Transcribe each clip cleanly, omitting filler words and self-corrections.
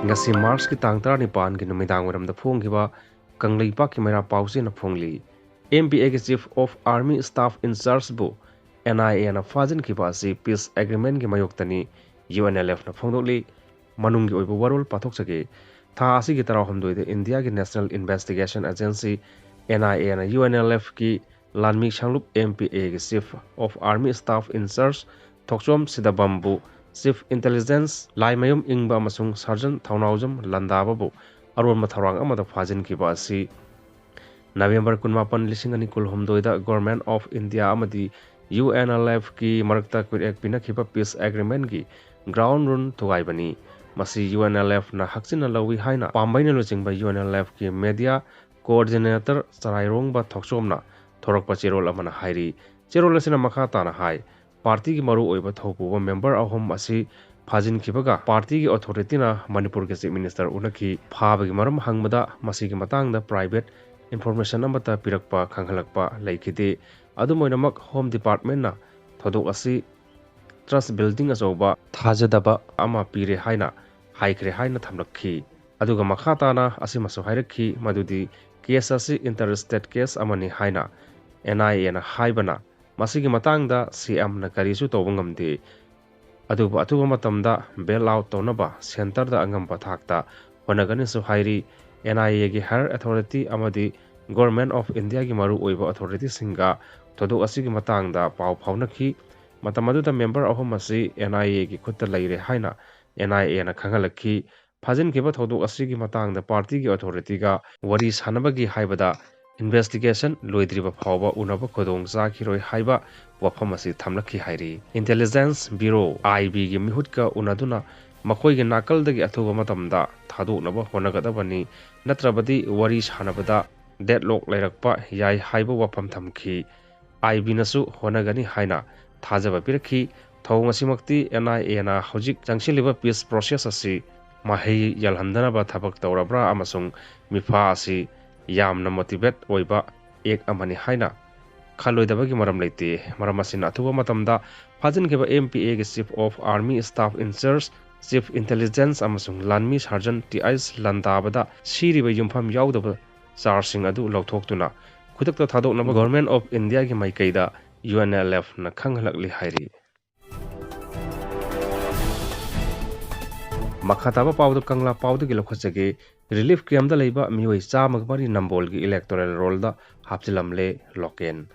ngasi March ki tang 19 ki numidang waramda phongkiba kanglaipak ki maira pause na phongli MPA ki Chief of Army Staff in Charge bu NIA na fajin ki ba si peace agreement ki mayoktani UNLF na phongdoli manung gi oibo warol pathok sake tha asi ki tara homdoi de India ki National Investigation Agency NIA na UNLF ki lanmi changlup MPA ki Chief of Army Staff in Charge thokchom sidabambu Chief Intelligence Laimayum Ingba Masung Sergeant Thaunawjam Landababu Arun Matharang Amada Fajin Kiba asi November 18 lisingani kulhumdoida Government of India Amadi UNLF ki marakta kurik pinakhiba peace agreement ki ground run thugaibani masi UNLF na haksina lawi haina pambaina luchingba UNLF ki media coordinator Sarairong ba thokchomna thorakpa cherol amana hairi cherol asina makha tana hai party ki maru oiba thopuba member ahom asi fajin khibaga party ki authority na Manipur ke chief minister unaki phabagi maram hangmada masi ki matangda private information amata pirakpa khanghalakpa laikhide adumoinamak home department na thodok asi trust building asoba thajadaba ama pire haina haikre haina thamlakhi aduga makhata na asi maso hairakhi madudi case asi interstate case amani haina NIA na haibana masigi matangda CM na karisu tobungamde aduba atuba matamda bail out tonaba center da angamba thakta honagani su hairi NIA gi higher authority amadi Government of India gi maru oiba authority singa todo asigi matangda pau phaunakhi matamadu da member ahom asi NIA gi khutta laire haina NIA na khangalakhi phajin kiba todo asigi matangda party gi authority ga wari sanabagi haibada investigation loidriba phawba unaba khodong zakhiroi haiba wafam asi thamlakhi hairi intelligence bureau IB gi mihutka unaduna makoi gi nakal dagi athuba matamda thadoknaba honagadabani natrabadi wari sanabada deadlock lairakpa yai haiba wafam thamki IB nasu honagani haina thajaba pirakhi thong asimakti NIA na hojik jangshiliba peace process asi mahei yalhandana ba thabak tawrabra amasung mifa asi yamna motivate oiba ek amani haina khaloidabagi maram leite maram asina athuba matamda fajin keba MPA ge Chief of Army Staff in Charge Chief Intelligence amasung Lanmi Sergeant TIS Landabada siriba yumpham yaudaba charging adu lawthoktuna khutakta thadoknaba Government of India gi maikaida UNLF na khanghalakli hairi makhataba pawdu kangla pawdu gi lokhachage relief camp da leiba mioi chamagmari Nambol gi Electoral Roll da hapchilamle loken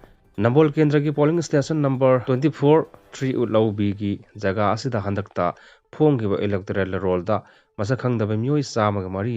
Nambol kendra gi polling station number 24 3 utlau b gi jaga asida handakta phong gi Electoral Roll da masakhangdaba mioi chamagmari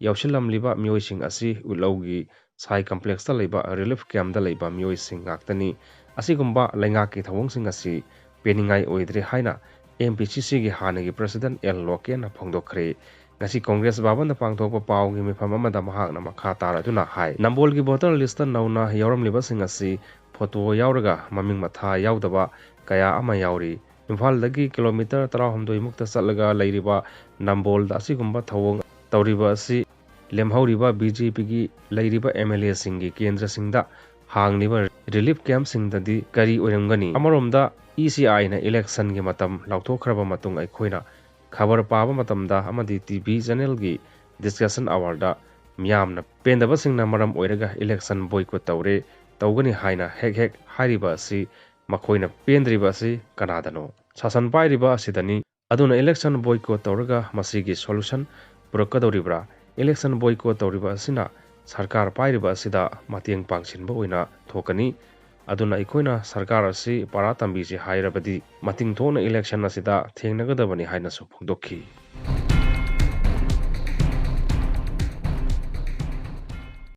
yawshilamliba mioi sing asi utlau gi sai complex da leiba relief camp da leiba mioi sing ngaktani asigumba lainga ki thawong sing asi peningai oidre haina MPCC gi hanagi president L Loken na phongdokhre ngasi congress baban da pangthokpa paw gi mifam amada mahak na makha taraduna hai Nambol gi voter list nauna yawramliba sing asi photo yawraga maming matha yawdaba kaya ama yawri imphal dagi kilometer 100 mukta chatlaga leiriba Nambol da asigumba thawong tawriba asi lemhauriba BJP gi leiriba MLA singi kendra singda hangniba relief camp singdadi kari oiramgani amaromda ECI na election gi matam lauthokhraba matung aikoina khabar paba matamda amadi TV channel gi discussion hour da miyamna pendaba singna maram oiraga election boycott tawre tawgani haina hek hariba si makoina pendriba si kanadano sasan pairiba sidani aduna election boycott tawraga masigi solution purakadoribra election boycott tawriba sina sarkar pairiba sida matiang pangsinba oina thokani aduna ikoina sarkar asi para tambi si hairabadi mating thona election asida thengnagadabani haina su phongdokhi